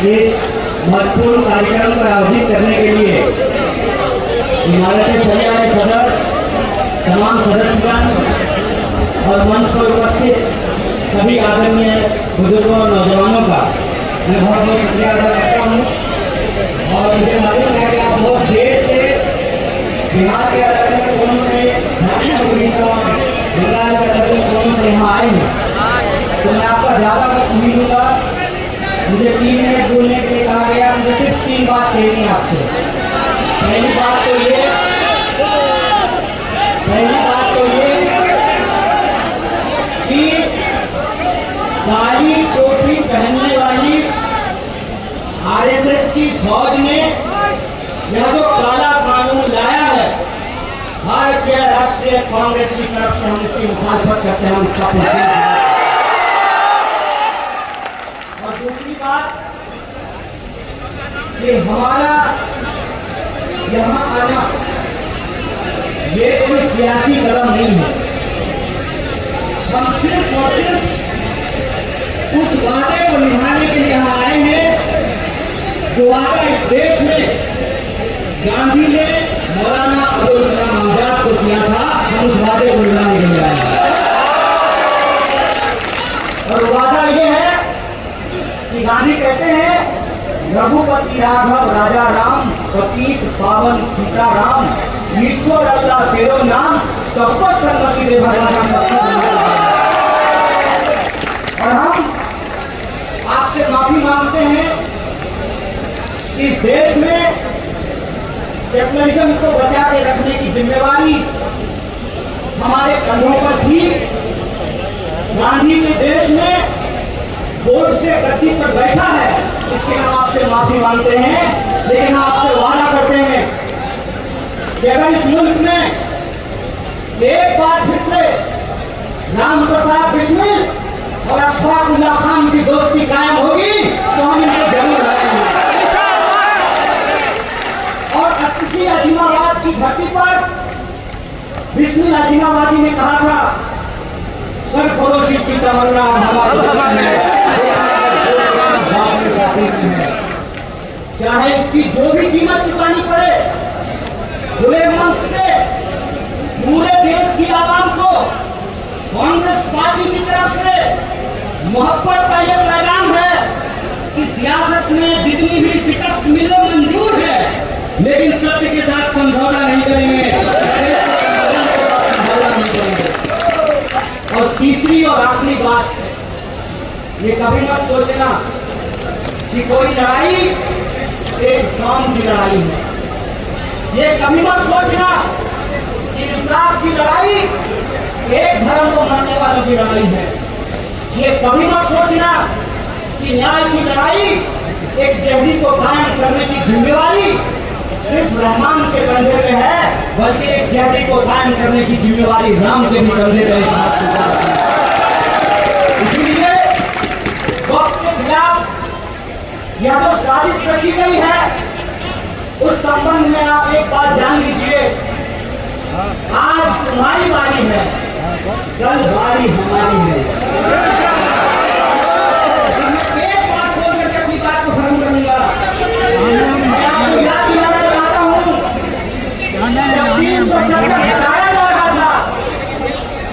इस महत्वपूर्ण कार्यक्रम को आयोजित करने के लिए इमारत सरिया के सदर, तमाम सदस्यगण और मंच पर उपस्थित सभी आदरणीय बुजुर्गों और नौजवानों का मैं बहुत बहुत शुक्रिया अदा करता हूँ। और मुझे मालूम है कि आप बहुत देर से बिहार के अलग अलग कोनों से, उड़ीसा, बंगाल के अलग अलग कोनों से यहाँ आए हैं, तो मैं आपका ज़्यादा वक्त नहीं लूँगा। मुझे 3 मिनट बोलने के लिए कहा गया। मुझे सिर्फ 3 बात कहनी है आपसे। पहली बात तो ये कि काली टोपी पहनने वाली आरएसएस की फौज ने यह जो काला कानून लाया है, भारतीय राष्ट्रीय कांग्रेस की तरफ से हम इसकी मुखालफत करते हैं, हम इसका और दूसरी बात, ये हमारा यहाँ आना ये कोई सियासी कदम नहीं है। हम सिर्फ और सिर्फ उस वादे को निभाने के लिए यहाँ आए हैं जो वादा इस देश में गांधी ने मौलाना अबुल कलाम आजाद को किया था। हम उस वादे को निभाने के लिए आए हैं और वादा ये है कि गांधी कहते हैं, रघुपति राघव राजा राम, पतित पावन सीताराम, ईश्वर अल्लाह तेरो नाम, सबको सन्मति दे भगवान, सबको सन्मति दे। और हम आपसे माफी मांगते हैं कि इस देश में सेकुलरिज्म को बचा के रखने की जिम्मेवारी हमारे कंधों पर थी। गांधी के देश में वोट से गद्दी पर बैठा है, इसके हम आपसे माफी मांगते हैं, लेकिन आपसे वादा करते हैं कि अगर इस मुल्क में एक बार फिर से राम प्रसाद बिस्मिल और अशफाक उल्लाह खान की दोस्ती कायम होगी तो हम इनको जरूर हराएंगे। और इसी अजीमाबाद की धरती पर बिस्मिल अजीमाबादी ने कहा था, सरफरोशी की तमन्ना चाहे इसकी जो भी कीमत चुकानी पड़े, खुले मन से पूरे देश की आवाम को कांग्रेस पार्टी की तरफ से मोहब्बत का यह पैगाम है कि सियासत में जितनी भी शिकस्त मिले मंजूर है, लेकिन सत्य के साथ समझौता नहीं करेंगे। और तीसरी और आखिरी बात, ये कभी मत सोचना कि कोई लड़ाई एक काम की लड़ाई है। ये कभी मत सोचना कि इंसाफ की लड़ाई एक धर्म को मानने वालों की लड़ाई है। ये कभी मत सोचना कि न्याय की लड़ाई एक जहरी को कायम करने की जिम्मेवारी सिर्फ रहमान के कंधे पे है, बल्कि एक जहरी को कायम करने की जिम्मेवारी राम के भी कंधे पे है। इसलिए वक्त के खिलाफ यह जो साजिश रची गई है, उस संबंध में आप एक बात जान लीजिए, आज तुम्हारी बारी है, कल बारी हमारी है। एक बात बोल करके अपनी बात को खत्म करूंगा। मैं आपको याद दिलाना चाहता हूँ, जब 370 हटाया जा रहा था,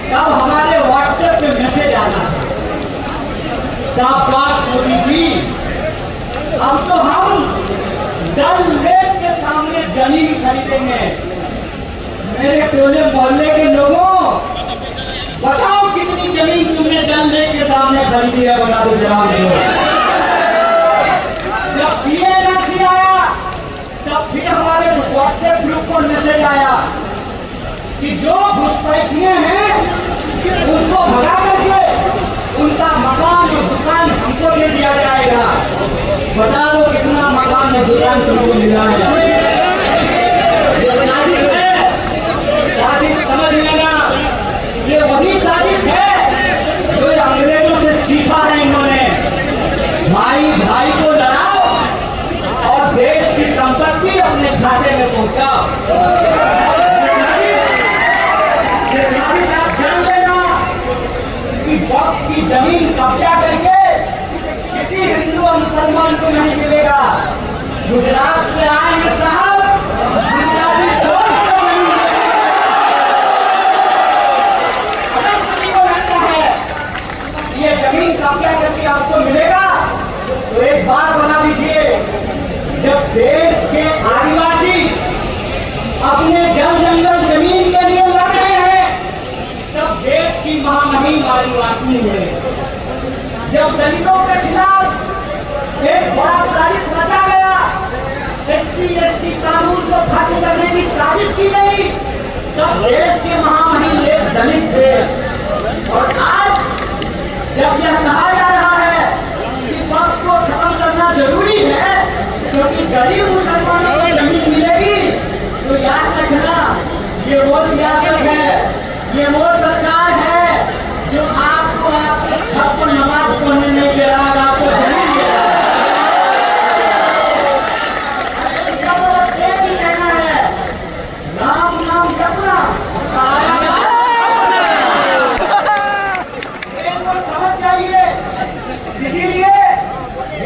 तब हमारे व्हाट्सएप पे मैसेज आना था, शाबाश मोदी जी, अब तो हम डल लेक के सामने जमीन खरीदेंगे। मेरे टोले मोहल्ले के लोगों, बताओ कितनी जमीन तुमने डल लेक के सामने खरीदी है, बता दो जवाब दो। जब CNRC आया, तब फिर हमारे व्हाट्सएप ग्रुप पर मैसेज आया कि जो घुसपैठिए हैं उनको भगा करके उनका मकान और दुकान हमको दे दिया जाएगा। बता दो कितना मकान और दुकान तुमको मिला है। ये साजिश है, साजिश समझ लेना, ये वही साजिश है जो अंग्रेजों से सीखा है इन्होंने। भाई भाई को लड़ाओ और देश की संपत्ति अपने खाते में पहुंचाओ। ये साजिश आप जान लेना कि वक्त की जमीन कब्जा करके किसी हिंदू और मुसलमान को नहीं मिले। देश के आदिवासी अपने जल जंगल जमीन के लिए लड़ रहे हैं, तब देश की महामहिम आदिवासी हुए। जब दलितों के खिलाफ एक बड़ा साजिश रचा गया, SC/ST कानून को खत्म करने की साजिश की गई, तब देश के महामहिम एक दलित थे। और आज जब यह कहा जा रहा है कि वक्त को खत्म करना जरूरी है क्योंकि गरीब मुसलमानों को जमीन मिलेगी, तो याद रखना ये वो सियासत